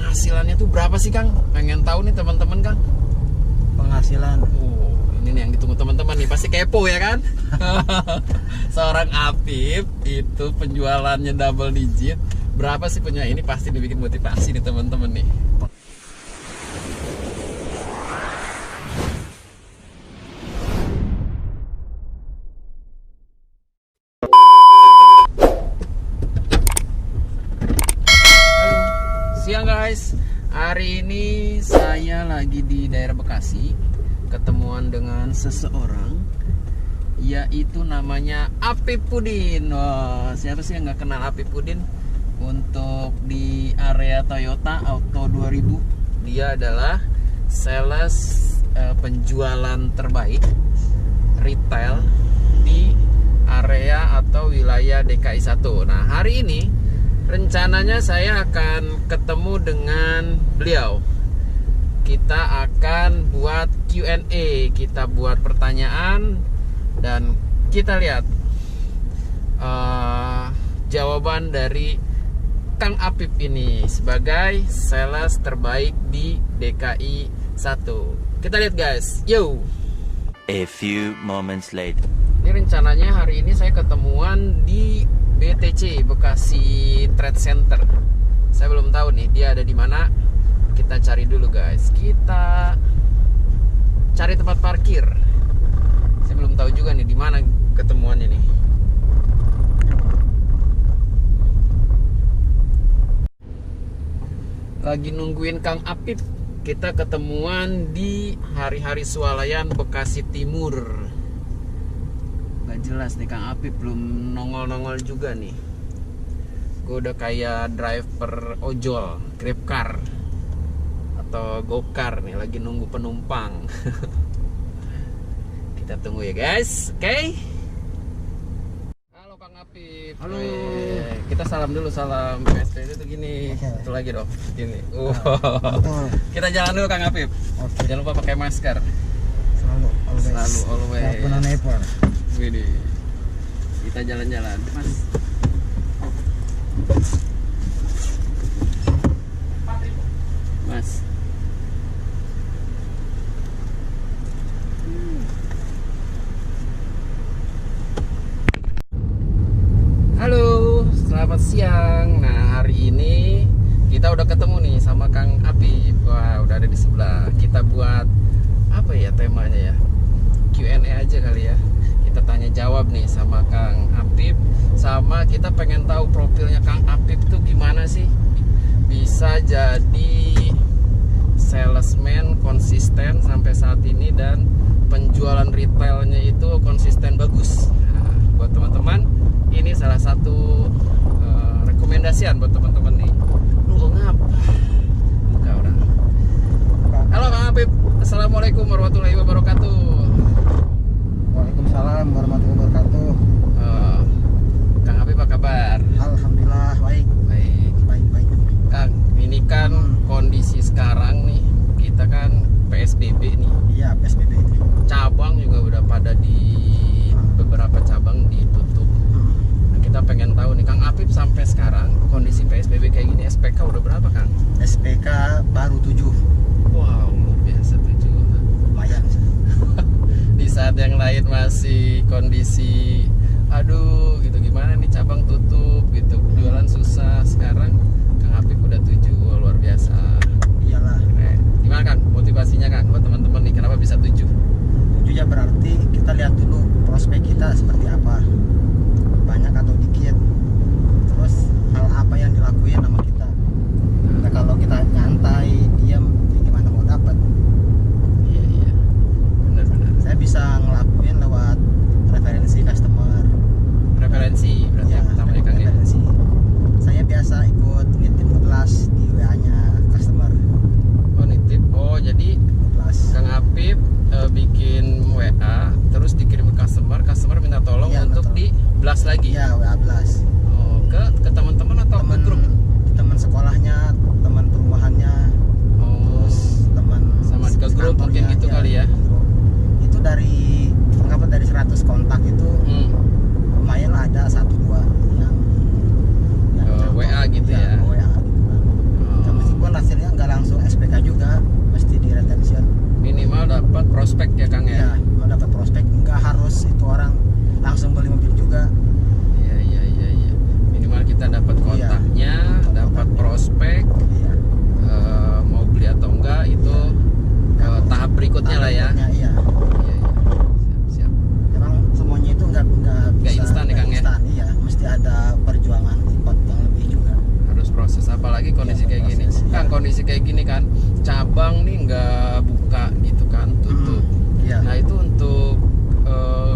penghasilannya tuh berapa sih Kang? Pengen tahu nih teman-teman Kang. Penghasilan. Oh, ini nih yang ditunggu teman-teman nih, pasti kepo ya kan? Seorang Apip itu penjualannya double digit. Berapa sih punya ini, pasti dibikin motivasi nih teman-teman nih. Siang guys, hari ini saya lagi di daerah Bekasi, ketemuan dengan seseorang, yaitu namanya Apip Pudin. Wah, siapa sih yang nggak kenal Apip Pudin? Untuk di area Toyota Auto 2000, dia adalah sales penjualan terbaik retail di area atau wilayah DKI 1. Nah, hari ini rencananya saya akan ketemu dengan beliau. Kita akan buat Q&A, kita buat pertanyaan, dan kita lihat jawaban dari Kang Apip ini sebagai sales terbaik di DKI 1. Kita lihat guys, yo. A few moments later. Ini rencananya hari ini saya ketemuan di BTC, Bekasi Trade Center. Saya belum tahu nih dia ada di mana. Kita cari dulu guys. Kita cari tempat parkir. Saya belum tahu juga nih di mana ketemuannya nih. Lagi nungguin Kang Apip. Kita ketemuan di Hari-Hari Swalayan Bekasi Timur. Gak jelas nih Kang Apip, belum nongol-nongol juga nih. Gue udah kayak driver ojol, grab car atau go-car nih, lagi nunggu penumpang. Kita tunggu ya guys, oke? Halo Kang Apip. Halo. Kita salam dulu, salam PSP itu gini. Satu lagi dong, gini. Kita jalan dulu Kang Apip. Oke. Jangan lupa pakai masker. Selalu always. Always. Gak pernah never. Widih. Kita jalan-jalan, Mas. Mas. Halo, selamat siang. Nah, hari ini kita udah ketemu nih sama Kang Apip. Wah, udah ada di sebelah. Kita buat apa ya temanya ya? Q&A aja kali ya. Kita tanya jawab nih sama Kang Apip, sama kita pengen tahu profilnya Kang Apip tuh gimana sih bisa jadi salesman konsisten sampai saat ini dan penjualan retailnya itu konsisten bagus. Nah, buat teman-teman ini salah satu rekomendasian buat teman-teman nih. Lu ngapa? Buka orang. Halo Kang Apip, assalamualaikum warahmatullahi wabarakatuh. Waalaikumsalam warahmatullahi wabarakatuh. Kang Apip apa kabar? Alhamdulillah baik. Baik. Kang, ini kan kondisi sekarang nih, kita kan PSBB nih. Iya, PSBB. Cabang juga udah pada beberapa cabang ditutup. Nah, kita pengen tahu nih Kang Apip sampai sekarang kondisi PSBB kayak gini, SPK udah berapa Kang? SPK baru 7. Wow, luar biasa 7. Lumayan sih. Di saat yang lain masih kondisi aduh gitu, gimana nih cabang tutup gitu, jualan susah, sekarang Kang Apip udah 7. Wah, luar biasa. Iyalah. Gimana Kang motivasinya Kang buat teman-teman nih, kenapa bisa 7? 7 ya berarti kita lihat dulu prospek kita seperti apa. Banyak atau dikit. Terus hal apa yang dilakuin sama kita. Nah, kalau kita nyantai, diam, ya gimana mau dapat? Iya. Benar. Saya bisa ngelakuin lewat referensi customer. Referensi berarti yang pertama ya Kang ya. referensi. Saya biasa ikut nitip kelas di WA-nya customer. Oh nitip, oh jadi Kelas. Kang Apip bikin WA terus dikirim ke customer minta tolong apalagi kondisi Iya, kayak gini. proses, Kan iya. kondisi kayak gini kan, cabang nih nggak buka gitu kan, tutup. Iya. Nah itu untuk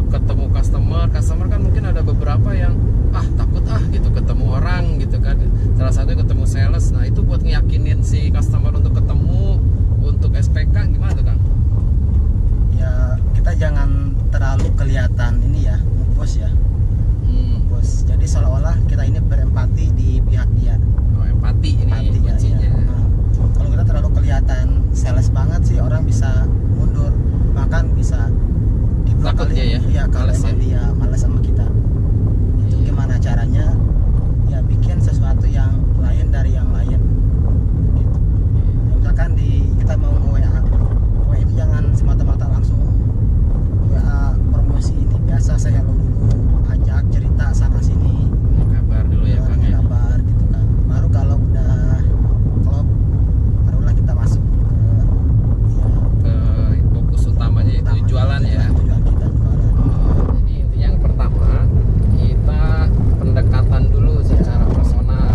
ketemu customer kan mungkin ada beberapa yang takut gitu ketemu orang gitu kan. Salah satu ketemu sales. Nah itu buat ngeyakinin si customer untuk ketemu, untuk SPK gimana tuh Kang? Ya kita jangan terlalu kelihatan ini ya, bos ya, bos. Jadi seolah-olah kita ini berempati di pihak dia. Oh, empati ini Empati ya, kuncinya. iya. Nah, kalau kita terlalu kelihatan sales banget sih, orang bisa mundur, bahkan bisa diblok Takut kali. dia ya, Iya, kalau males emang ya. dia malas sama kita. Itu Iya. gimana caranya? Ya bikin sesuatu yang lain dari yang lain. Gitu. Ya, misalkan kita mau WA itu jangan semata-mata langsung WA promosi ini, biasa saya hello dulu, ajak cerita sana sini, Kabar dulu ya Kang ya. kabar gitu kan. Baru kalau udah klop, barulah kita masuk ke Ke fokus utamanya itu jualan ya. tujuan kita jualan. Jadi intinya yang pertama kita pendekatan dulu secara personal.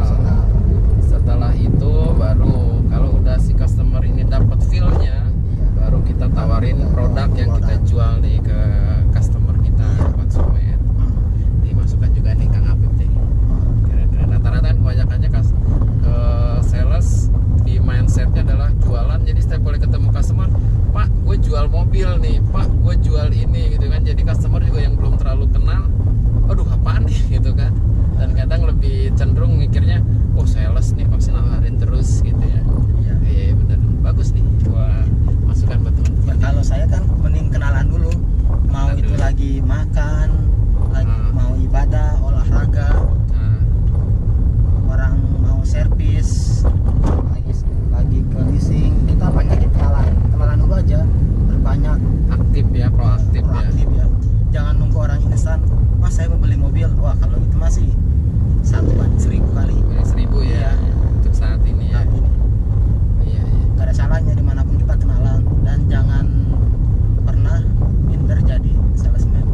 Setelah itu baru kalau udah si customer ini dapat feel-nya, baru kita tawarin produk yang kita jual nih ke customer kita, konsumen. Dimasukkan juga nih Kang Apip nih. Kira-kira rata-rata kan kebanyakannya sales di mindsetnya adalah jualan. Jadi setiap kali ketemu customer, Pak, gue jual mobil nih, Pak, gue jual ini gitu kan. Jadi customer juga yang belum terlalu kenal, aduh apaan nih gitu kan. Dan kadang lebih cenderung mikirnya, oh sales nih pasti nawarin terus gitu ya. Iya. Iya benar, bagus nih. Wah, masukan buat Ya, teman-teman. kalau saya kan mending kenalan dulu, mau Kenalan itu dulu. lagi makan, lagi Hmm. mau ibadah, olahraga, Nah, orang mau servis, lagi ke leasing, kita banyakin kenalan dulu aja, berbanyak aktif ya, proaktif ya. proaktif ya. Jangan nunggu orang instan, Mas saya mau beli mobil, wah kalau itu masih 1/1000 kali. Beli 1000 ya Iya. untuk saat ini ya. Saat ini Iya, iya. gak ada salahnya dimanapun kita kenalan, dan jangan pernah minder jadi salesman,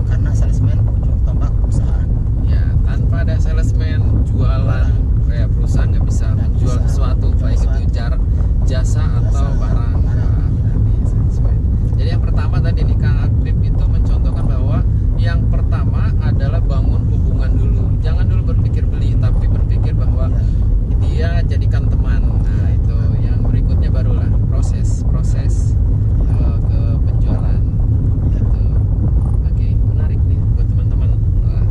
karena salesman ujung tombak perusahaan. Ya, tanpa ada salesman jualan kayak perusahaan nggak bisa Nggak jual bisa. sesuatu, baik itu Sesuatu. jasa atau Jasa, barang. barang. Nah, ini salesman. Jadi yang pertama tadi nih Kang Apip itu mencontohkan bahwa yang pertama adalah bangun hubungan dulu. Jangan dulu berpikir beli, tapi berpikir bahwa dia jadikan teman. Nah itu yang berikutnya barulah proses ke penjualan. Gitu. Oke, menarik nih buat teman-teman. Wah,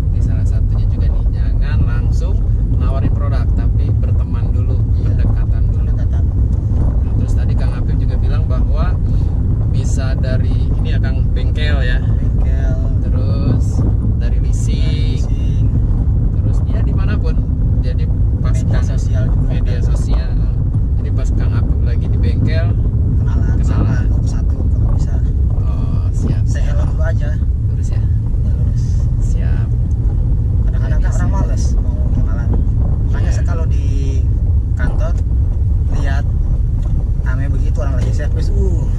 ini salah satunya juga nih, jangan langsung nawarin produk, tapi berteman dulu, pendekatan dulu. Pendekatan. Nah, terus tadi Kang Apip juga bilang bahwa bisa dari ini ya Kang, bengkel ya, Bengkel, terus dari leasing, leasing, terus ya dimanapun. Jadi pas media Kang sosial juga. media sosial, jadi pas Kang Apip lagi di bengkel, Kenalan sama Kenalan. satu kalau bisa. oh siap, Saya hello dulu aja. terus ya, Ya, lurus. siap. Kadang-kadang kan Bisa. orang males mau kenalan. Makanya Iya. kalau di kantor lihat rame begitu orang lagi servis,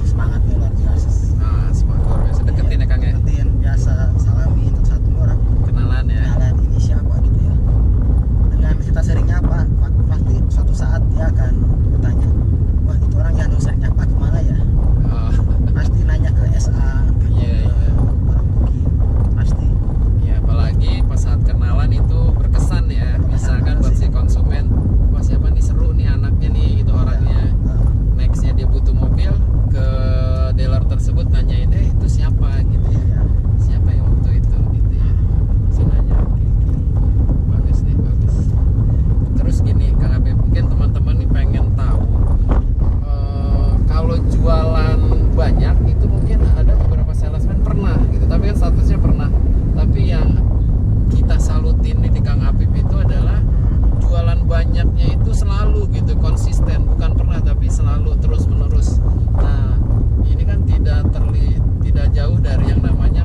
semangatnya luar biasa. Nah, semangat luar biasa, deketin ya Kang ya, Deketin, biasa salamin satu orang, kenalan ya. kenalan ini siapa gitu ya. Dengan kita sering nyapa, pasti suatu saat dia akan bertanya, wah itu orang yang sering nyapa kemana ya? Oh, Pasti nanya ke SA, iya, iya. orang booking, pasti. Ya apalagi pas saat kenalan itu berkesan ya. Misalkan buat si konsumen, wah siapa nih, seru nih anaknya nih gitu orangnya. Nextnya dia butuh mobil, ke dealer tersebut nanyain, itu siapa gitu ya. Iya. Siapa yang waktu itu gitu ya. Langsung nanya. Oke, oke. Bagus nih, bagus. Terus gini Kang Apip, mungkin teman-teman nih pengen tahu kalau jualan banyak itu mungkin ada beberapa salesman pernah gitu, tapi kan statusnya pernah. Tapi yang kita salutin nih di Kang Apip itu adalah jualan banyaknya itu selalu gitu, konsisten, bukan pernah tapi selalu terus menerus. Nah ini kan tidak jauh dari yang namanya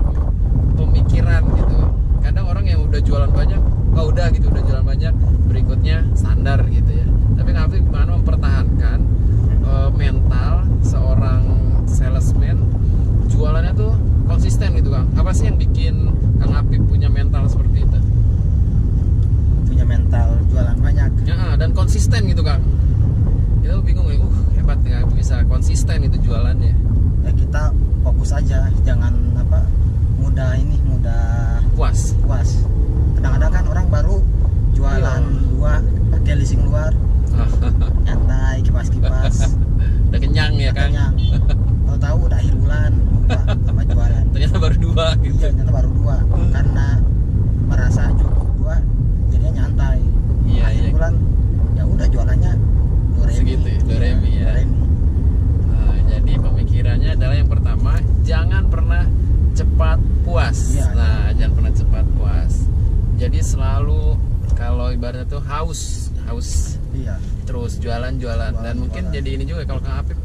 pemikiran gitu. Kadang orang yang udah jualan banyak, oh udah gitu, udah jualan banyak, berikutnya standar gitu ya. Tapi Kang Apip gimana mempertahankan mental seorang salesman, jualannya tuh konsisten gitu Kang? Apa sih yang bikin Kang Apip punya mental seperti itu? punya mental jualan banyak. Ya, dan konsisten gitu Kang. Kita bingung ya, hebat nggak bisa konsisten itu jualannya. Ya kita fokus aja, jangan mudah Puas. Kadang-kadang kan orang baru jualan dua pakai leasing luar, nyantai kipas-kipas, Udah kenyang ya Kang. kenyang. Tahu-tahu udah akhir bulan lupa sama jualan. Ternyata baru 2 gitu. Iya, ternyata baru 2 karena merasa cukup 2 jadinya nyantai. Iya, Akhir iya. bulan ya udah jualannya 2.000. Segitu ya, 2.000 ya. 2.000. Nah, jadi pemikirannya adalah yang pertama, jangan pernah cepat puas. Iya, Nah, jangan pernah cepat puas. Jadi selalu kalau ibaratnya tuh haus Iya. terus jualan. Dan mungkin jualan. jadi ini juga kalau Kang Apip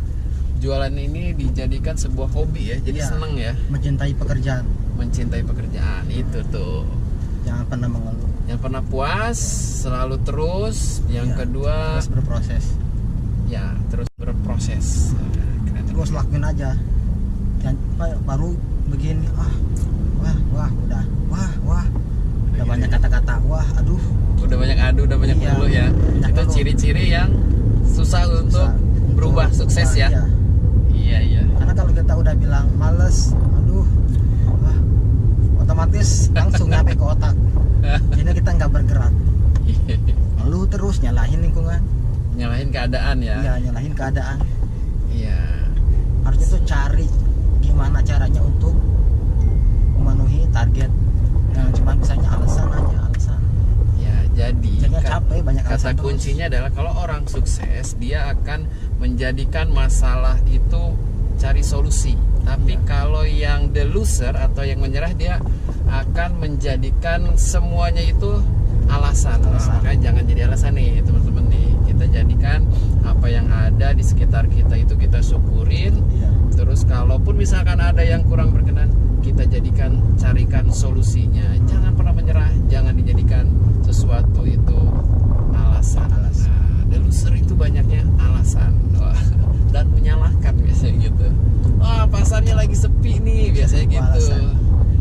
jualan ini dijadikan sebuah hobi ya. Jadi Iya. seneng ya, Mencintai pekerjaan. mencintai pekerjaan itu tuh. Jangan pernah mengeluh. Yang pernah puas, selalu terus. Yang Iya, kedua, terus berproses. ya terus berproses. Keren. Terus lakuin aja. Dan baru begini, udah banyak kata-kata, Udah banyak adu, udah banyak Iya, dulu ya. banyak Itu ngeluh. ciri-ciri yang susah untuk berubah sukses ya. Iya. Iya. Karena kalau kita udah bilang males, otomatis langsung nyampe ke otak. Jadi kita nggak bergerak, lalu terus nyalahin lingkungan. Nyalahin keadaan ya. Iya, nyalahin keadaan. Iya. Harusnya tuh cari gimana caranya untuk memenuhi target. Jangan cuma misalnya alasan. Ya, jadi Jadinya capek, banyak kata alasan terus. kuncinya adalah kalau orang sukses, dia akan menjadikan masalah itu cari solusi. Tapi Iya. kalau yang the loser atau yang menyerah, dia akan menjadikan semuanya itu alasan. Nah, makanya jangan jadi alasan nih teman-teman nih. Kita jadikan apa yang ada di sekitar kita itu kita syukurin. Iya. Terus kalaupun misalkan ada yang kurang berkenan, kita carikan solusinya. Jangan pernah menyerah, jangan dijadikan sesuatu itu alasan. Nah, the loser itu banyaknya alasan. Wah, dan menyalahkan biasanya gitu. Wah, pasarnya lagi sepi nih, biasanya gitu. Alasan.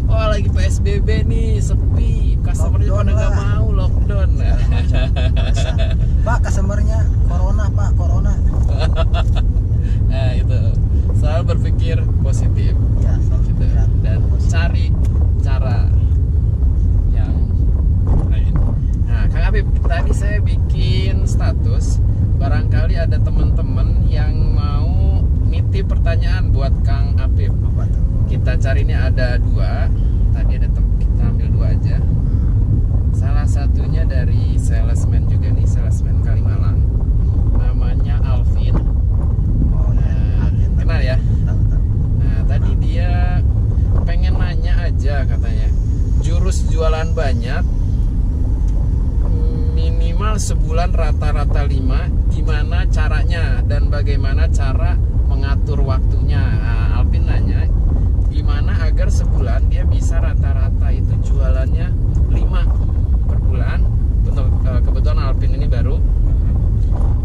Wah, lagi PSBB nih, sepi. Customernya Lockdown pada nggak lah. mau lockdown. Alasan. Pak, customernya corona. Nah, itu. Selalu berpikir positif. Iya, Gitu. Dan cari cara yang lain. Nah, Kang Apip, tadi saya bikin status, barangkali ada teman-teman yang mau nitip pertanyaan buat Kang Apip. Apa tuh? Kita cari ini ada 2. Tadi ada kita ambil 2 aja. Salah satunya dari salesman juga nih, salesman Kalimalang. Namanya Alvin. Oh ya, Kenal ya? tahu. Nah, tadi dia pengen nanya aja katanya. Jurus jualan banyak minimal sebulan rata-rata 5, gimana caranya dan bagaimana cara mengatur waktunya? Nah, Alvin nanya gimana agar sebulan dia bisa rata-rata itu jualannya 5 per bulan. Kebetulan Alvin ini baru.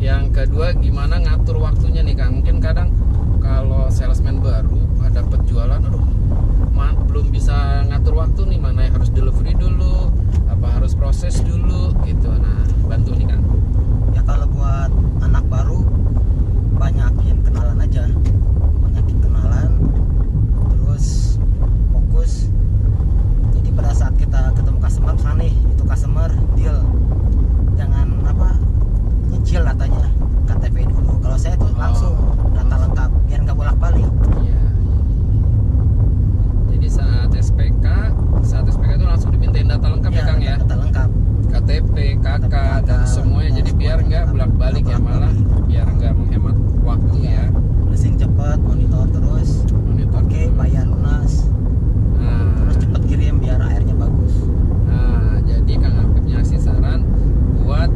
Yang kedua, gimana ngatur waktunya nih Kang? Mungkin kadang kalau salesman baru dapat jualan, belum bisa ngatur waktu nih, mana yang harus delivery dulu, apa harus proses dulu gitu. Nah, bantu nih Kang. Ya kalau buat anak baru banyakin kenalan aja. Terus fokus. Jadi pada saat kita ketemu customer, nih itu customer deal. Jangan nyicil datanya, KTP dulu. Kalau saya tuh langsung data lengkap biar nggak bolak-balik. Iya. Jadi saat SPK itu langsung dimintain data lengkap ya Kang ya. Data lengkap. KTP, KK dan semuanya. Jadi biar nggak bolak-balik ya, malah biar nggak menghemat waktu ya. Leasing cepat, monitor terus. Monitor. Oke, bayar lunas. Nah, Terus cepet kirim biar airnya bagus. Nah, jadi Kang Apip ngasih saran buat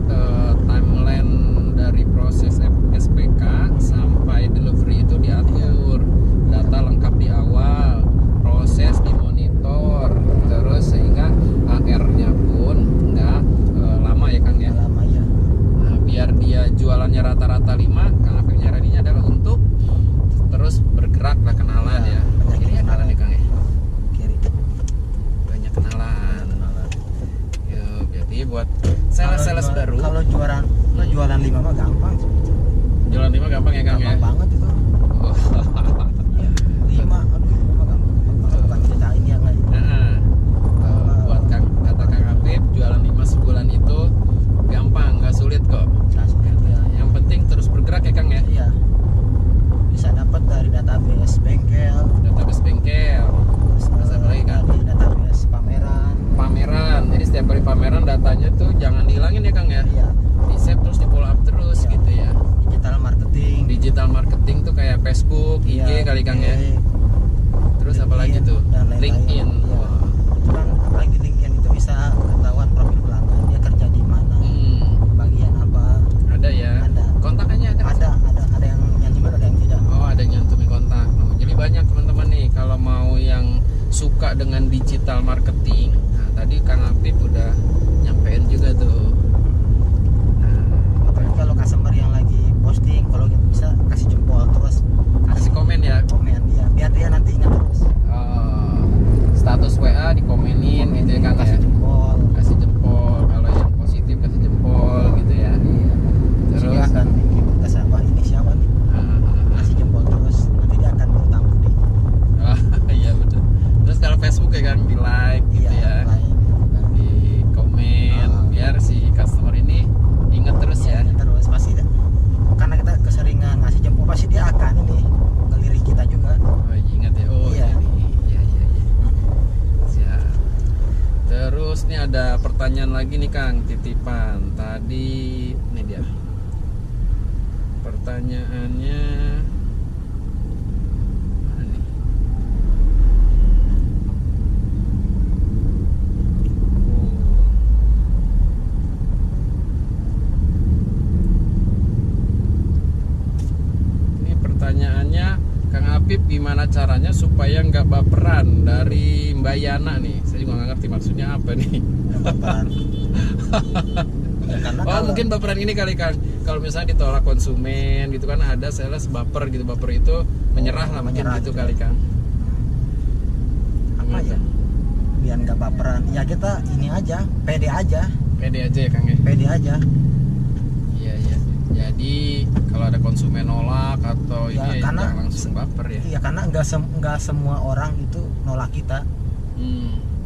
timeline dari proses SPK sampai delivery itu diatur, data lengkap di awal, proses dimonitor, terus sehingga AR-nya pun nggak lama ya Kang ya. Lama ya. Nah, biar dia jualannya rata-rata 5, Kang Apip nyaraninnya adalah untuk terus bergerak lah, kenalan Iya, ya. banyak Ini kenalan ya Kang ya. Kiri. Banyak kenalan. Kenalan. Ya, jadi nih buat sales baru. Kalau jualan 5 mah gampang. Jualan 5 gampang ya Kang ya. Gampang banget itu. Oh. 5 mah gampang. Bukan kita ini yang lain. Nah, buat kata Kang Apip, jualan 5 sebulan itu gampang, nggak sulit kok. Nah, seperti ya. Yang penting terus bergerak ya Kang ya. Iya. Bisa dapat dari database bengkel, Database bengkel. Terus apa lagi Kang? dari database Pameran. Jadi setiap kali pameran datanya tuh jangan dihilangin ya Kang ya. Iya. Di save terus di follow up terus Iya. gitu ya. Digital Marketing tuh kayak Facebook, IG iya, kali Kang ya. Terus apa lagi tuh? dan lain-lain. LinkedIn. Iya. Itu kan apalagi di LinkedIn itu bisa ketahuan profil pelanggan dia kerja di mana, bagian apa. Ada ya. Ada. Kontakannya ada. Ada yang nyantumin, ada yang tidak. Oh, ada yang nyantumin kontak. Oh, jadi banyak teman-teman nih kalau mau yang suka dengan digital marketing. Nah, tadi Kang Apip udah nyampein juga tuh. Apalagi kalau customer yang lagi posting, kalau gitu bisa kasih jempol terus, Kasih komen ya. komen dia, biar dia nanti ingat terus. Oh, status WA dikomenin gitu ya Kang ya. Kasih jempol. Kasih jempol. Kalau yang positif kasih jempol gitu ya. Terus dia Terus akan mikir ke siapa, ini siapa nih, kasih jempol terus, nanti dia akan berutang budi. iya betul. Terus kalau Facebook ya Kang di like gitu ya. Lain. Di komen biar si customer ini ingat terus ya. Terus pasti karena kita keseringan ngasih jempol, pasti dia akan ini ngelirik kita juga. Oh ingat ya. Oh Iya. iya. Siap. Terus nih ada pertanyaan lagi nih Kang, titipan. Tadi ini dia. Pertanyaannya mana nih? Oh. Ini pertanyaannya Kang Apip, gimana caranya supaya nggak baperan dari Mbak Yana nih? Saya juga nggak ngerti maksudnya apa nih. Baperan. Ya, karena Oh mungkin baperan ini kali Kang. Kalau misalnya ditolak konsumen gitu kan, ada sales baper gitu. Baper itu menyerah lah mungkin menyerah gitu gitu. kali Kang. Apa ya? Biar nggak baperan. Ya kita ini aja, pede aja, Pede aja ya Kang ya. pede aja. Iya. Jadi kalau ada konsumen nolak atau Ya, ini karena- jangan langsung baper ya. Iya, karena nggak semua orang itu nolak kita.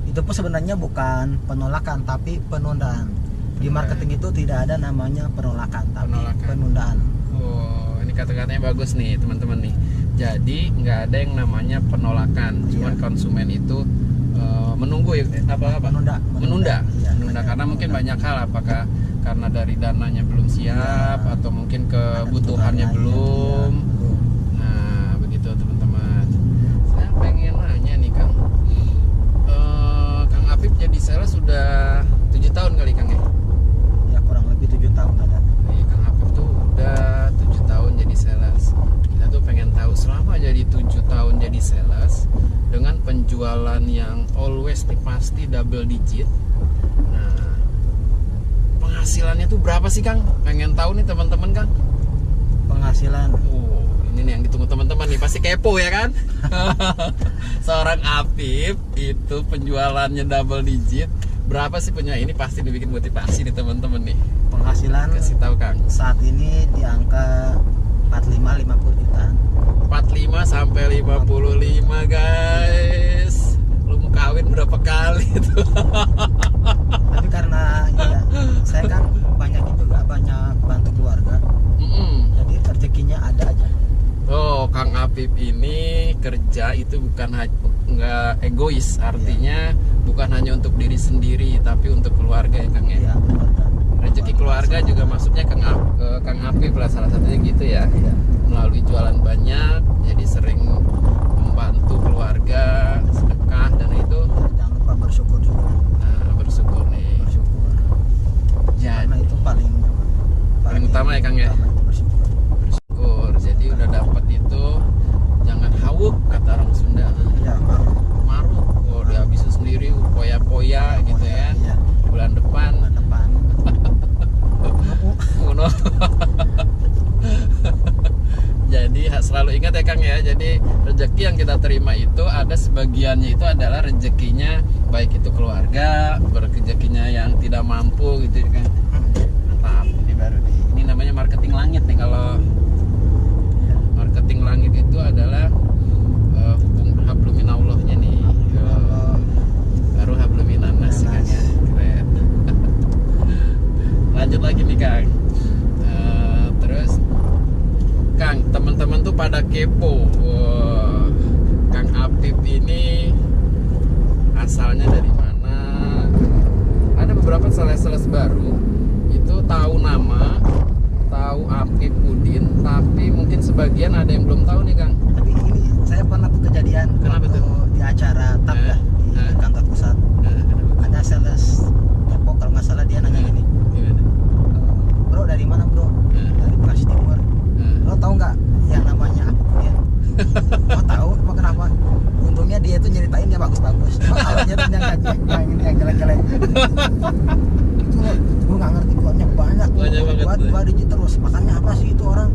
Itu pun sebenarnya bukan penolakan tapi penundaan. Di marketing itu tidak ada namanya penolakan, tapi Penolakan. penundaan. Oh, ini kata-katanya bagus nih teman-teman nih. Jadi nggak ada yang namanya penolakan, cuman Iya. konsumen itu menunggu ya, apa? Menunda. Iya, Menunda karena mungkin banyak hal, apakah karena dari dananya belum siap Iya. atau mungkin Ada kebutuhannya kebutuhan belum. lain, iya, belum. Nah, begitu teman-teman. Saya pengen nanya nih Kang. Kang Apip jadi sales sudah 7 tahun kali Kang ya? Ya kurang lebih 7 tahun ada. Iya, Kang Apip tuh udah 7 tahun jadi sales. Kita tuh pengen tahu selama jadi 7 tahun jadi sales dengan penjualan yang always nih pasti double digit. Nah, penghasilannya tuh berapa sih Kang? Pengen tahu nih teman-teman Kang. Penghasilan Oh, ini nih yang ditunggu teman-teman nih, pasti kepo ya kan? Seorang Apip itu penjualannya double digit. Berapa sih punya ini, pasti dibikin motivasi nih teman-teman nih. penghasilan Kasih tahu Kang. saat ini di angka 45-50 juta. 45 sampai 55 guys. Lu mau kawin berapa kali tuh? Tapi karena ya saya kan banyak bantu keluarga, jadi rezekinya ada aja. Oh, Kang Apip ini kerja itu bukan nggak egois, artinya bukan hanya untuk diri sendiri tapi untuk keluarga ya Kang ya. Iya, keluarga. Rezeki keluarga juga maksudnya ke Kang Apip lah, salah satunya gitu ya. Iya. Melalui jualan banyak, jadi sering membantu keluarga, sedekah dan itu. Jangan lupa bersyukur juga. Nah, bersyukur nih. Bersyukur. Karena Jadi itu paling utama ya, Kang, ya? utama itu bersyukur. bersyukur. Jadi udah dapat itu, jangan hawuk kata orang Sunda. Ya, Maruk, oh dihabisin sendiri, poya-poya gitu ya. Iya. Bulan depan. Bulan depan. Uno. Jadi selalu ingat ingat ya Kang ya, jadi rezeki yang kita terima itu ada sebagiannya itu adalah rezekinya baik itu keluarga, rezekinya yang tidak mampu gitu kan. Maaf, ini baru nih. Ini namanya marketing langit nih. Kalau marketing langit itu adalah hubung habluminallahnya nih. Baru habluminanas kan ya. Keren. Lanjut lagi nih Kang. Terus Kang, teman-teman tuh pada kepo. Wah, Kang Apip ini asalnya dari mana? Ada beberapa sales baru itu tahu nama, tahu Apip Udin, tapi mungkin sebagian ada yang belum tahu nih Kang. Tapi ini saya pernah tuh kejadian. Kenapa waktu tuh? di acara TAP ya, di kantor pusat. Ada sales Depok kalau nggak salah, dia nanya gini, bro dari mana bro? Dari Bekasi Timur. Lo tahu nggak yang namanya Apip Udin? Oh tahu, emang kenapa? Untungnya dia itu nyeritain yang bagus-bagus. Cuma kalau nyeritain yang ini yang jelek-jelek, itu gue nggak ngerti, buatnya banyak Banget tuh. buat digit terus. Makanya apa sih itu orang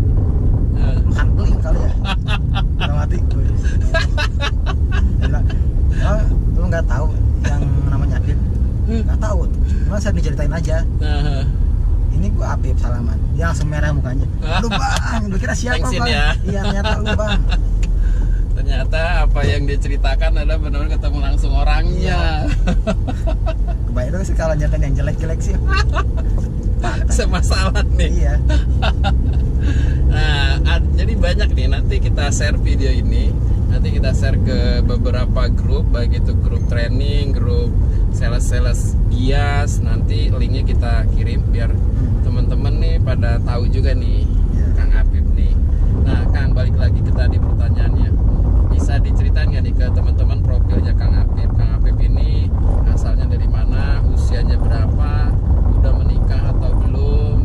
makan beling kali ya? Udah mati gue. Oh, lo nggak tahu yang namanya Apip? Nggak tahu. Cuma saya diceritain aja. Ini gua Apip salaman, dia langsung merah mukanya. Aduh bang, lu kira siapa Thanksin bang? ya. Iya ternyata lu bang. Ternyata apa yang diceritakan adalah benar-benar ketemu langsung orangnya. Kebayang dong sih kalau nyatain yang jelek-jelek sih. Semasalah nih. Iya. Nah, jadi banyak nih, nanti kita share video ini. Nanti kita share ke beberapa grup, baik itu grup training, grup sales bias. Nanti linknya kita kirim biar teman-teman nih pada tahu juga nih Kang Apip nih. Nah Kang, balik lagi ke tadi pertanyaannya, bisa diceritain nggak nih ke teman-teman profilnya Kang Apip? Kang Apip ini asalnya dari mana, usianya berapa, udah menikah atau belum?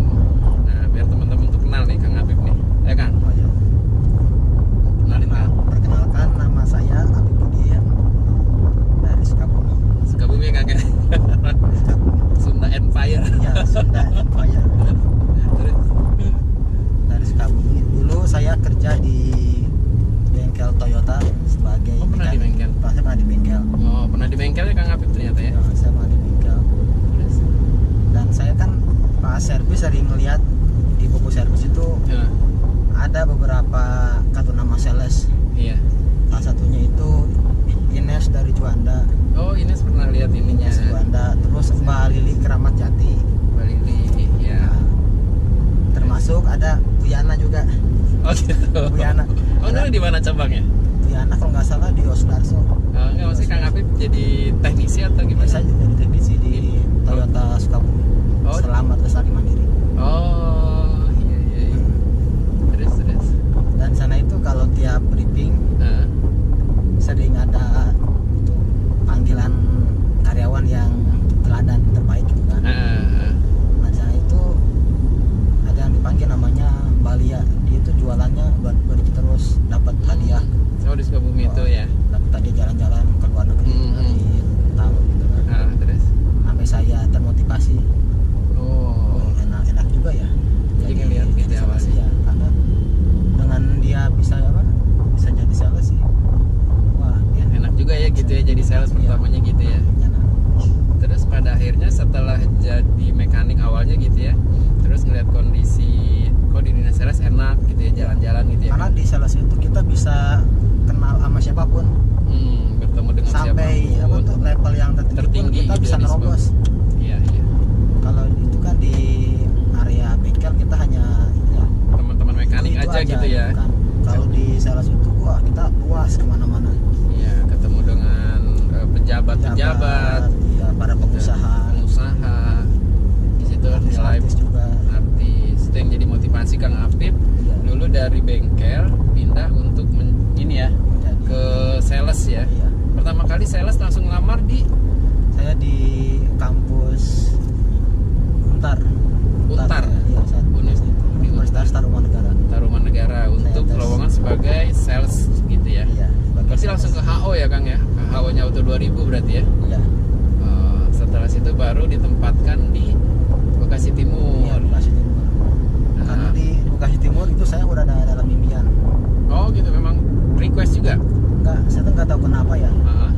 Nah biar teman-teman tuh kenal nih Kang Apip nih, ya Kang? Oh, iya. Kenalin Kang. Perkenalkan, nama saya Apip Udin dari Sukabumi. Sukabumi Kang ya? Sunda Empire. Iya, Sunda Empire. Terus? Dari Sukabumi. Dulu saya kerja di bengkel Toyota sebagai Oh, pernah di mekanik. bengkel? Saya pernah di bengkel. Oh, pernah di bengkel ya Kang Apip ternyata ya? Ya, saya pernah di bengkel. Terus? Dan saya kan pas servis sering melihat di buku servis itu Ya, ada beberapa kartu nama sales. iya. Salah satunya itu Ines dari Juanda. Oh, ini pernah lihat ininya. Ines Juanda. Terus Mbak Lili Keramat Jati. Balili, ya. Nah, termasuk ada Uyana juga. Oh gitu. Uyana. Oh, itu di mana cabangnya? Uyana kalau nggak salah di Osdarso. Enggak, maksudnya Kang Apip jadi teknisi atau gimana? Saya jadi teknisi di Toyota Sukabumi. Oh. Selamat Lestari Mandiri. Oh, iya. Terus. Dan sana itu kalau tiap briefing Nah, sering ada itu panggilan karyawan yang teladan terbaik gitu kan. Nah sana itu ada yang dipanggil namanya Balia. Dia itu jualannya buat terus dapat hadiah. oh di Sukabumi itu ya. Dapat hadiah jalan-jalan ke luar negeri dari tamu gitu kan. Nah, terus. Sampai saya termotivasi. Oh, Enak juga ya. Jadi ngeliat gitu ya sales awalnya. ya. Karena dengan dia bisa jadi sales sih. Wah, ya. enak juga ya gitu ya jadi sales pertamanya gitu ya. Enak. Terus pada akhirnya setelah jadi mekanik awalnya gitu ya, terus ngeliat kondisi kok di dunia sales enak gitu ya, jalan-jalan gitu ya. Karena di sales itu kita bisa kenal sama siapapun. Bertemu dengan Sampai apa siapapun. tuh level yang tertinggi pun kita gitu bisa ya, di nerobos. Iya. Kalau itu kan di area bengkel kita hanya ya, Teman-teman mekanik itu aja gitu ya. kan. Kalau di sales itu wah kita luas kemana-mana. Iya, ketemu dengan pejabat-pejabat, ya para pengusaha, di situ nilai artis juga. artis. Itu yang jadi motivasi Kang Apip Iya. dulu dari bengkel pindah untuk ini ya Jadi, ke sales ya. iya. Pertama kali sales langsung ngelamar di Saya di kampus Untar. Untar. Iya, saya Di Universitas Tarumanegara. Tarumanegara untuk tes. lowongan sebagai sales gitu ya. Iya. sebagai Berarti langsung ke HO ya Kang ya. HO-nya auto 2000 berarti ya. Iya. Setelah situ baru ditempatkan di Bekasi Timur. Iya, Bekasi Timur. Nah. Karena di Bekasi Timur itu saya udah ada dalam impian. Oh gitu, memang saya tuh nggak tahu kenapa ya. Ah,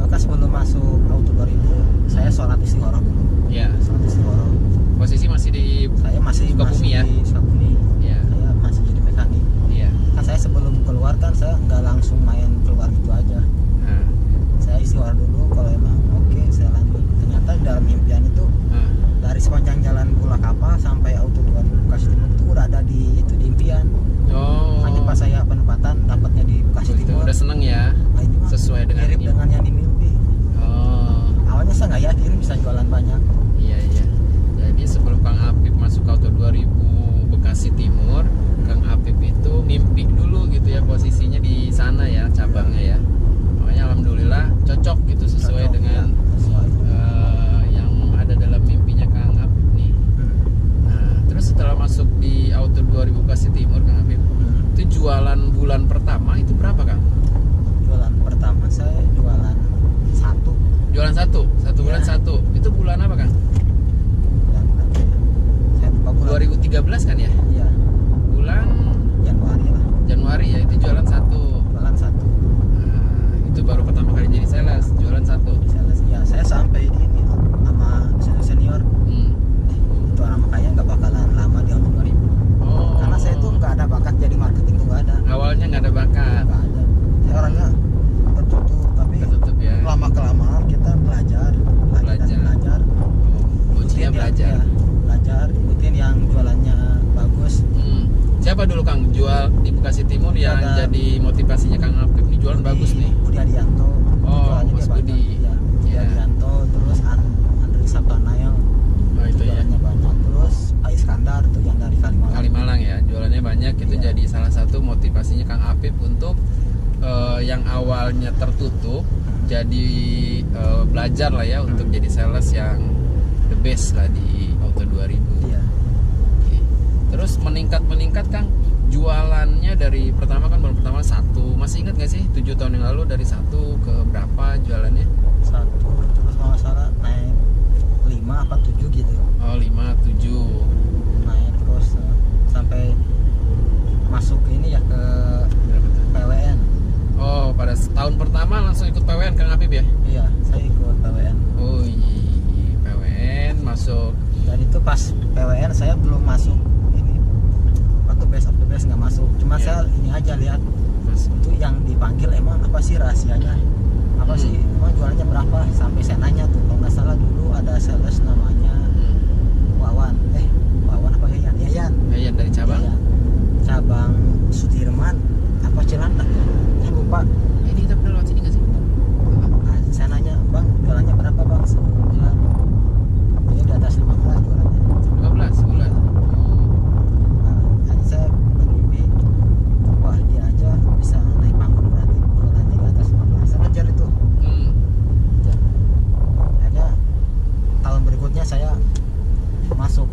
Kan sebelum masuk auto 2000 saya sholat istikharah dulu. ya. Sholat istikharah. Posisi masih di Saya masih Sukabumi ya? di Sukabumi. ya. Saya masih jadi mekanik. Iya. Kan saya sebelum keluar kan saya nggak langsung main keluar gitu aja. Nah, Saya istikharah dulu, kalau emang oke saya lanjut. Ternyata di dalam impian itu ah. dari sepanjang jalan Bulakapa sampai auto 2000 Bekasi Timur itu udah ada di impian. Oh. Makanya pas saya penempatan dapatnya di Bekasi itu Timur. udah seneng ya. Nah, ini mah Sesuai dengan mirip ini. dengan yang di mimpi. Oh. Awalnya saya nggak yakin bisa jualan banyak. Iya iya. Jadi sebelum Kang Apip masuk auto 2000 Bekasi Timur, Kang Apip itu mimpi dulu gitu ya, posisinya di sana ya, cabangnya ya. Makanya alhamdulillah cocok gitu sesuai Cocok, dengan ya, sesuai. yang ada dalam mimpinya Kang Apip nih. Nah, terus setelah masuk di auto 2000 Bekasi Timur Kang Apip, itu jualan bulan pertama itu berapa Kang? Jualan pertama saya jualan satu. Jualan satu bulan Iya. satu. Itu bulan apa Kang? Bulan berapa ya? Saya lupa bulan. 2013 kan ya? Iya, Bulan Januari lah. Januari ya, itu jualan satu. Jualan satu. Nah, itu baru pertama kali jadi sales, jualan satu. Ya, saya sampai di ini sama senior. Hmm. Itu orang kaya nggak bakalan lama di auto 2000. Oh. Karena saya tuh nggak ada bakat jadi marketing tuh nggak ada. Awalnya nggak ada bakat. Nggak ada. Saya orangnya tertutup, tapi Ketutup ya. lama kelamaan kita belajar. Belajar. Oh, kuncinya Ikutin belajar. yang- ya, belajar, ikutin yang jualannya bagus. Hmm. Siapa dulu Kang jual di Bekasi Timur yang Ada- jadi motivasinya Kang Apip nih, jualan bagus nih? Budi Adianto. Oh, Jualannya Mas dia banyak. Budi. Ya, Budi Iya. Adianto, terus Andri Sabtana yang Oh itu ya. jualannya banyak. Terus Pak Iskandar tuh yang dari Kalimalang. Kalimalang ya, jualannya banyak, itu Iya. jadi salah satu motivasinya Kang Apip untuk yang awalnya tertutup jadi belajar lah ya untuk jadi sales yang the best lah di auto 2000. Iya. Oke. Terus meningkat Kang, jualannya dari pertama kan baru pertama satu, masih ingat nggak sih 7 tahun yang lalu dari satu ke berapa jualannya? Satu, terus kalau nggak salah naik 5 apa 7 gitu. Oh 5, 7. Naik terus sampai masuk ke ini ya ke Berapa tuh? PWN. Oh pada tahun pertama langsung ikut PWN Kang Apip ya? Iya, saya ikut PWN. Oh iya, PWN masuk. Dan itu pas PWN saya belum masuk ini waktu best of the best nggak masuk. Cuma Iya. saya ini aja lihat Masuk. itu yang dipanggil emang apa sih rahasianya, apa sih emang jualannya berapa, sampai saya nanya tuh kalau nggak salah dulu ada sales namanya Wawan apa Yayan Ya dari cabang. Yayan. Cabang Sudirman apa Cilandak ya? Saya lupa. Ini kita pernah lewat sini nggak sih? Nah, saya nanya bang jualannya berapa bang sebulan, dia di atas 15 jualannya. 15 bulan. Nah, saya bermimpi wah dia aja bisa naik panggung berarti jualannya di atas 15. Saya ngejar itu. Hmm. Akhirnya tahun berikutnya saya masuk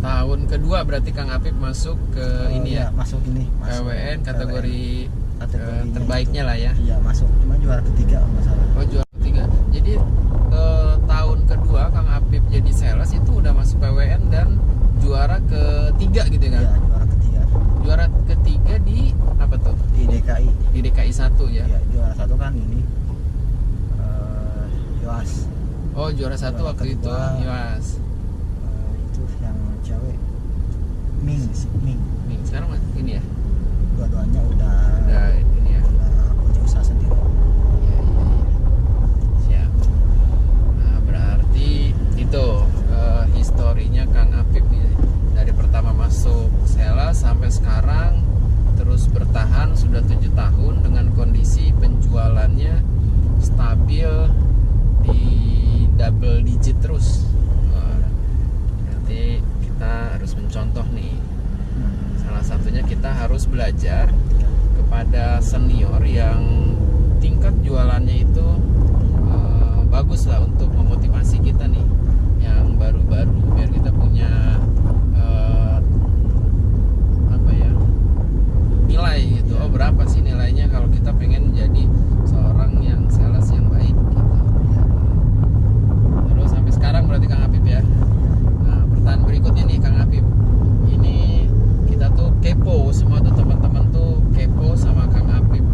Tahun kedua berarti Kang Apip masuk ke ini ya, masuk ini masuk PWN kategori Kategorinya terbaiknya itu. lah ya. Iya masuk, cuma juara ketiga kalau nggak salah. Oh juara ketiga. Jadi tahun kedua Kang Apip jadi sales itu udah masuk PWN dan juara ketiga gitu ya Kang? Iya juara ketiga Juara ketiga di apa tuh? di DKI. Di DKI 1 ya. Iya juara satu kan ini Yoas. Oh juara 1 Juara waktu itu kedua. Yoas. Itu yang cewek Ming. Nih sekarang ini ya. Dua-duanya udah Ini ya. punya usaha sendiri. Iya. Siap. Nah, berarti itu historinya Kang Apip nih dari pertama masuk sales sampai sekarang terus bertahan sudah 7 tahun dengan kondisi penjualannya stabil di double digit terus. Wah, berarti kita harus mencontoh nih. Salah satunya kita harus belajar kepada senior yang tingkat jualannya itu bagus lah untuk memotivasi kita nih yang baru-baru biar kita punya apa ya nilai gitu. Oh berapa sih nilainya kalau kita pengen jadi seorang yang sales yang baik gitu. Terus sampai sekarang berarti Kang Apip ya. Nah pertanyaan berikutnya nih Kang Apip, ini kita tuh kepo semua tuh teman-teman tuh kepo sama Kang Apip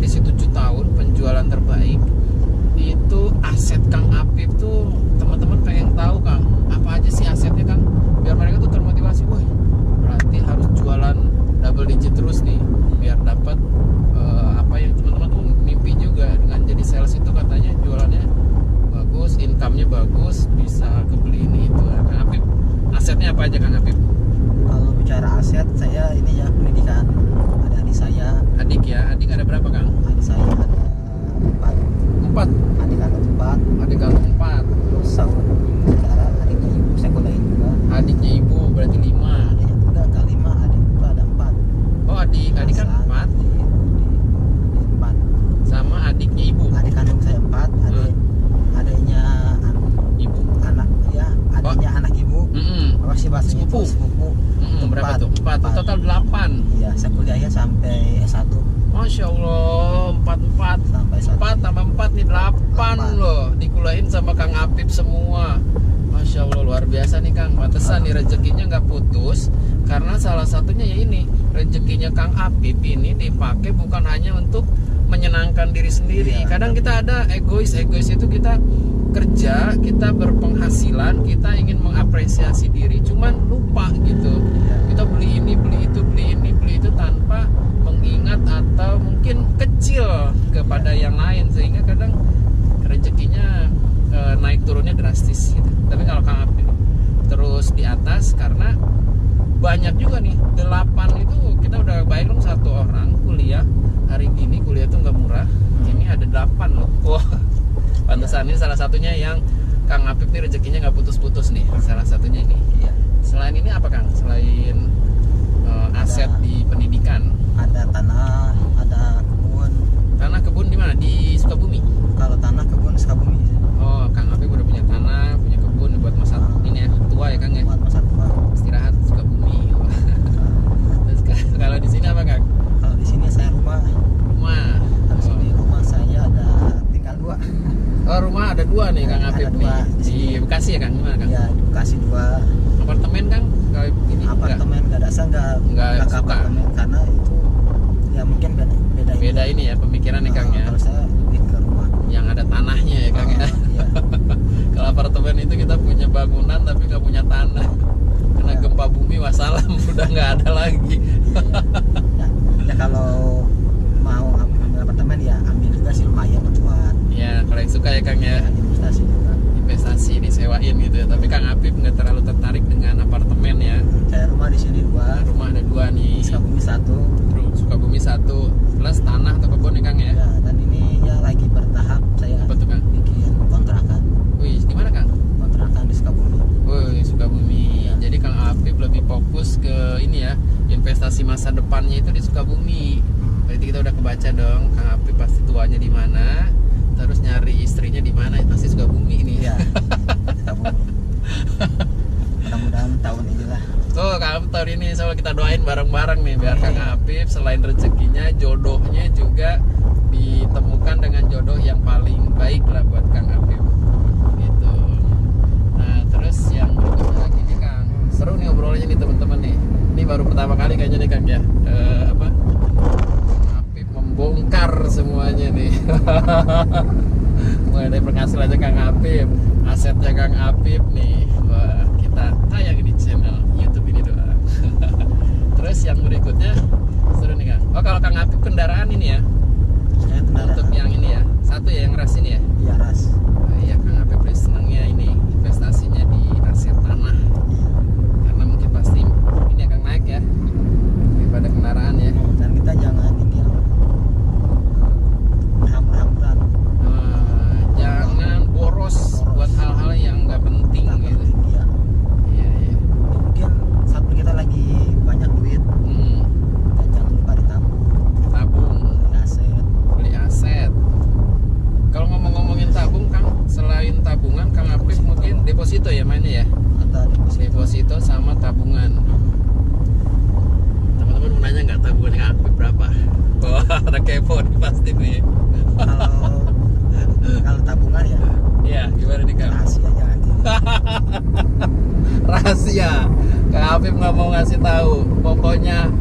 kondisi 7 tahun penjualan terbaik. Itu aset Kang Apip tuh teman-teman pengen tahu Kang, apa aja sih asetnya Kang? Biar mereka tuh termotivasi, wah berarti harus jualan double digit terus nih biar dapat apa yang teman-teman tuh mimpi juga dengan jadi sales itu katanya jualannya bagus, income-nya bagus, bisa kebeli ini itu. Kang Apip, asetnya apa aja Kang Apip? Kalau bicara aset, saya ini ya pendidikan. Ada adik saya. Adik ya, adik ada berapa Kang? Adik saya ada 4. 4. Adik ada 4. Adik kandung 4. Terus saudara adiknya ibu saya kuliahin juga. Adiknya ibu berarti 5. Adiknya enggak 5, adik itu ada 4. Oh adik kan 4 Di 4. sama adiknya ibu. Adik kandung saya 4, adiknya Ibu. anak ya, adiknya anak ibu. Apa sih bahasanya? Sepupu. Sepupu. Itu Berapa tuh? 4. 4. Total 8. Iya, saya kuliahnya sampai S1. Masya Allah, 4 Sampai 1. 4 tambah 4 nih 8 loh. Dikulahin sama Kang Apip semua. Masya Allah, luar biasa nih Kang. Pantesan nih rezekinya nggak putus. Karena salah satunya ya ini, rezekinya Kang Apip ini dipakai bukan hanya untuk menyenangkan diri sendiri. Iya. Kadang kita ada egois itu kita kerja, kita berpenghasilan, kita ingin mengapresiasi diri, cuman lupa gitu. Kita beli ini, beli itu, beli ini, beli itu tanpa mengingat atau mungkin kecil kepada yang lain, sehingga kadang rezekinya naik turunnya drastis gitu. Tapi kalau Kang Apip terus di atas karena banyak juga nih 8 itu kita udah bayar dong 1 orang kuliah. Hari gini kuliah tuh nggak murah. Ini ada 8 loh. Wah, pantesan ini salah satunya yang Kang Apip nih rezekinya nggak putus-putus nih. Salah satunya ini. Iya. Selain ini apa Kang? Selain aset di pendidikan, Ada tanah, ada kebun. tanah kebun di mana? Di Sukabumi. Kalau tanah kebun Sukabumi. Oh, Kang Apip udah punya tanah, punya kebun buat masa ini ya tua ya Kang ya. Buat masa tua. Istirahat Sukabumi. Terus kalau di sini apa Kang? Kalau di sini saya rumah. Rumah. Habis ini rumah saya ada tinggal 2. Oh, rumah ada 2 nih Kang Ada Apip 2 nih. di Di sini. Bekasi ya Kang? Gimana Kang? Ya, dikasih 2 Apartemen Kang? Kalau ini apartemen. Enggak ada saya Nggak ke suka. apartemen karena itu ya mungkin beda Beda ini ya pemikirannya Kang ya. Kalau saya lebih ke rumah. Yang ada tanahnya ya Kang ya. Iya. Kalau apartemen itu kita punya bangunan tapi nggak punya tanah. Kena Ya. gempa bumi wassalam udah nggak ada lagi. Ya kalau mau ambil apartemen ya ambil juga sih lumayan buat Ya kalau yang suka ya Kang ya. investasi juga. Investasi disewain gitu ya. Tapi Kang Apip nggak terlalu tertarik dengan apartemen ya. Saya rumah di sini 2, Rumah ada 2 nih. Sukabumi 1. Terus Sukabumi 1 plus tanah atau kebun ya Kang ya. Ya, dan ini ya lagi bertahap saya Apa tuh Kang? bikin kontrakan. Wih, di mana Kang? Kontrakan di Sukabumi. Woi, Sukabumi. Jadi Kang Apip lebih fokus ke ini ya, investasi masa depannya itu di Sukabumi. Berarti kita udah kebaca dong, Kang Apip pasti tuanya di mana, terus nyari istrinya di mana, pasti Sukabumi ini. Iya. Sukabumi. Mudah-mudahan tahun inilah. Tuh, Kang Apip tahun ini insya Allah kita doain bareng-bareng nih biar Amin. Kang Apip selain rezekinya, jodohnya juga ditemukan dengan jodoh yang paling baik lah buat Kang Apip. Gitu. Nah, terus yang berikutnya lagi nih Kang, seru nih obrolannya nih teman-teman nih. Ini baru pertama kali kayaknya nih Kang ya. Kang Apip membongkar semuanya nih. Mulai dari penghasilannya Kang Apip, asetnya Kang Apip nih. Wah, kita tayang di channel YouTube ini doang. Terus yang berikutnya seru nih Kang. Oh, kalau Kang Apip kendaraan ini ya. Saya kendaraan. Untuk yang ini ya. Satu ya yang ras ini ya. Iya, ras. Oh, iya Kang Apip senangnya ini investasinya di aset tanah. Karena mungkin pasti ini akan naik ya daripada kendaraan ya. Dan kita jangan ini ya, hamburan. Jangan boros buat hal-hal yang nggak penting Tak gitu. penting, ya. Iya iya. Mungkin saat kita lagi banyak duit, kita jangan lupa ditabung, Tabung, beli aset. beli aset. Kalau ngomong-ngomongin tabung Kang, selain tabungan Kang Apip mungkin deposito ya mainnya ya. Atau Deposito sama tabungan. Teman-teman mau nanya nggak tabungan Kang Apip berapa? Wah, ada kepo nih pasti nih. kalau tabungan ya Iya, gimana nih Kang? rahasia jangan Rahasia. Kang Apip nggak mau ngasih tahu. Pokoknya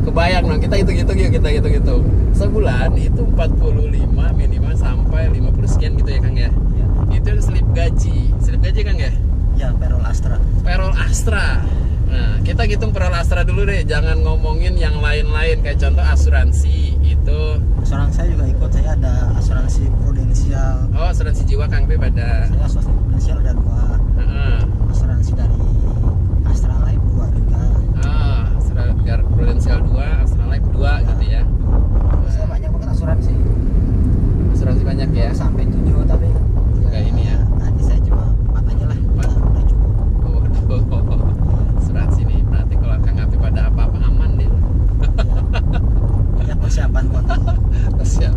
Kebayang dong, kita hitung-hitung yuk, kita hitung-hitung. Sebulan itu 45 minimal sampai 50 sekian gitu ya Kang ya. Ya, Itu slip gaji. Slip gaji Kang ya? ya Perol Astra. Perol Astra. Nah, kita hitung Perol Astra dulu deh, jangan ngomongin yang lain-lain kayak contoh asuransi itu. Asuransi saya juga ikut, saya ada asuransi prudensial. Oh, asuransi jiwa Kang Beb ada. Saya asuransi prudensial ada 2. Heeh. Asuransi dari Astra Life 2 juga. Prudensial 2, Astra Life 2 gitu ya. Saya banyak banget asuransi. Asuransi banyak ya. Sampai 7 tapi Kayak ini ya. Tadi saya cuma 4 aja lah. 4. Udah cukup. Waduh. Asuransi nih, berarti kalau Kang Apip pada apa-apa aman nih. Ya persiapan buat Siap.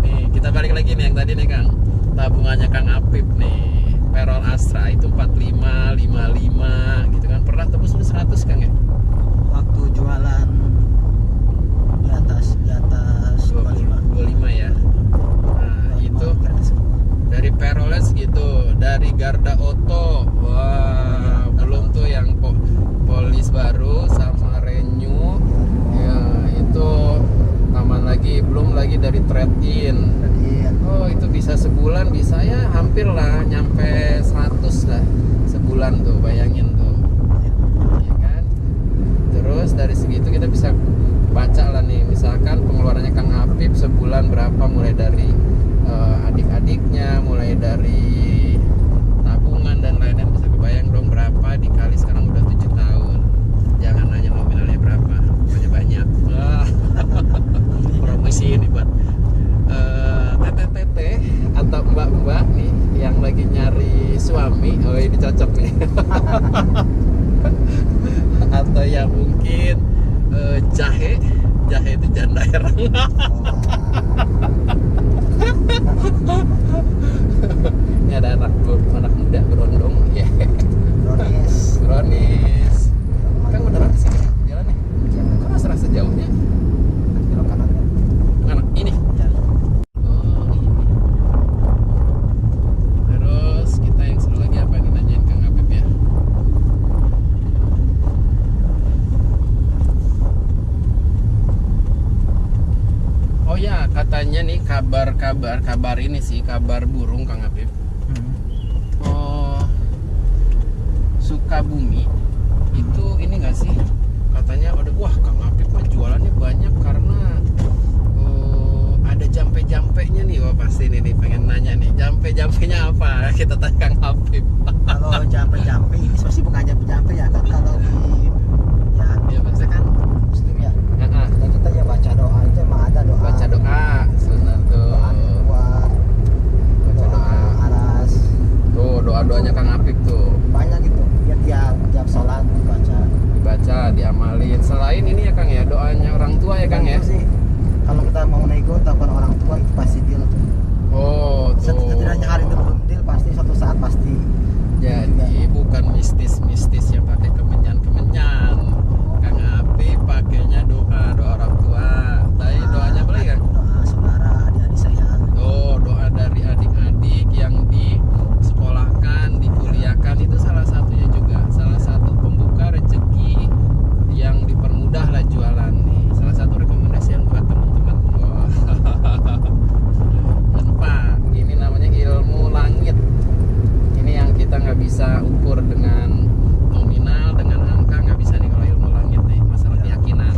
Nih, kita balik lagi nih yang tadi nih Kang. Tabungannya Kang Apip nih. Perol Astra itu 45, 55 gitu kan. Pernah tembus 100 Kang ya? waktu jualan di atas 25. 25 ya. Nah, itu Gratis semua. dari Perolnya segitu, dari Garda Auto. Wah, belum tuh yang polis baru sama renew. Ya, itu taman lagi, belum lagi dari trade-in. Jadi Oh, itu bisa sebulan, bisa ya hampir lah nyampe 100 lah sebulan tuh, bayangin tuh. Ya kan? Terus dari segitu kita bisa baca lah nih, misalkan pengeluarannya Kang Apip sebulan berapa, mulai dari adik-adiknya, mulai dari tabungan dan lain-lain, bisa kebayang dong berapa dikali sekarang udah 7 tahun. Jangan nanya nominalnya berapa, pokoknya banyak. Wah. Promosi ini buat tete-tete atau mbak-mbak nih yang lagi nyari suami. Oh, ini cocok nih. Atau yang mungkin jahe itu janda herang. Ini ada anak muda berondong ya. Kronis. Kan beneran di sini jalannya. Kok nggak serasa jauhnya? belok kanan kan? Mana? Ini. Ya. Oh, ini. Terus kita yang seru lagi apa nih, nanyain Kang Apip ya? Oh ya, katanya nih kabar ini sih, kabar burung Kang Apip. Oh, Sukabumi itu ini nggak sih? Katanya ada, wah Kang Apip mah jualannya banyak karena ada jampe-jampenya nih. Wah, pasti ini nih pengen nanya nih, jampe-jampenya apa? Kita tanya Kang Apip. Kalau jampe-jampe ini sebenarnya bukan jampe-jampe ya kan, kalau di Ya, kita kan muslim ya. Heeh. Dan kita ya baca doa itu emang ada doa. Baca doa, sunnah tuh. Doa kuat, Baca doa. aras. Tuh doa-doanya Kang Apip tuh. Banyak gitu. Ya tiap sholat dibaca. Diamalin. Selain ini ya Kang ya, doanya orang tua ya Kang ya. Itu sih kalau kita mau nego telepon orang tua itu pasti deal tuh. Oh, tuh. Setidaknya hari itu belum deal, pasti suatu saat pasti. Jadi bukan mistis yang pakai kemenyan. Kang Apip pakainya doa orang tua. Tadi doanya apa lagi Kang? Doa saudara, adik-adik saya. Oh, doa dari adik-adik yang disekolahkan, dikuliahkan, itu salah satunya juga. Salah satu pembuka rezeki yang dipermudah lah jualan nih. Salah satu rekomendasi yang buat teman-teman. Wah. Dan Pak, ini namanya ilmu langit. Ini yang kita nggak bisa ukur dengan nominal, dengan angka, nggak bisa nih kalau ilmu langit nih, masalah keyakinan.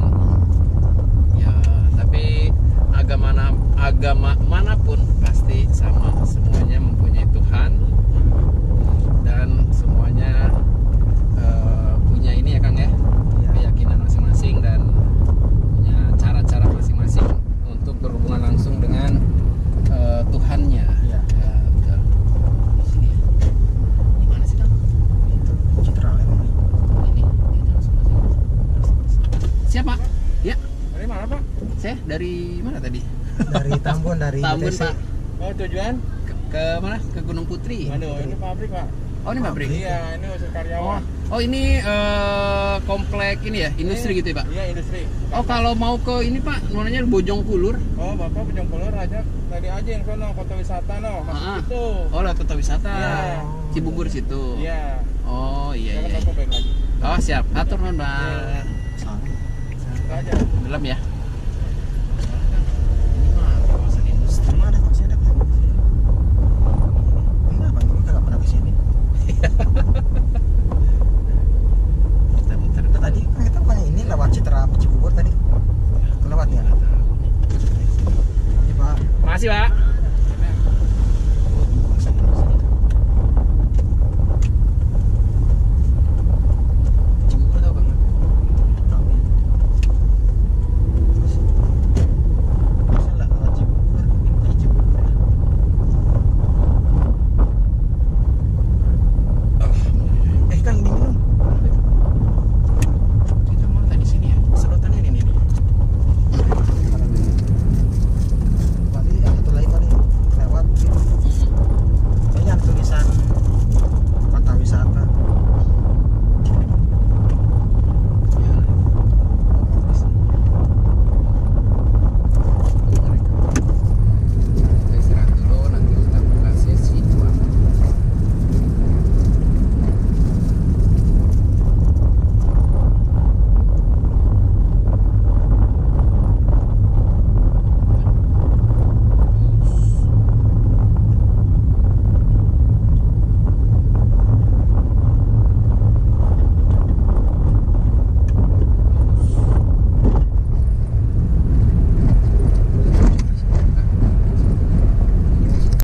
Ya, tapi agama manapun pasti sama, semuanya mempunyai Tuhan dan semuanya punya ini ya Kang ya, keyakinan masing-masing dan punya cara-cara masing-masing untuk berhubungan langsung dengan Tuhannya. Iya. Ya, betul. Di sini ya. Di mana sih Kang? Itu Citra Lem. Ini dalam sebelah sini. Siapa? Ya, Dari mana Pak? saya dari mana tadi? Dari Tambun, dari Tambun BTC. Pak. Oh tujuan? Ke mana? Ke Gunung Putri. Aduh ini pabrik Pak. Oh, ini pabrik. Iya ini usaha Oh, karyawan. oh ini komplek ini ya, industri gitu ya Pak? Iya industri. Oh, kalau mau ke ini Pak, namanya Bojongkulur. Oh Bapak Bojongkulur aja tadi aja yang sono kota wisata no masuk Ah. itu. Oh, lewat kota wisata. Iya. Cibubur situ. Iya. Oh, iya Jangan iya. Bapak baik lagi. Oh, siap. Atur nuhun, Bang. Iya. Soalnya Buka aja. Dalam ya. Ini mah kawasan industri. Emang ada konser ada. Ini apa? Ini kagak pernah kesini. Kita muter. Nah, tadi kan kita bukannya ini lewat Citra Cibubur tadi. Kelewat ya? Ini Pak. Makasih, Pak.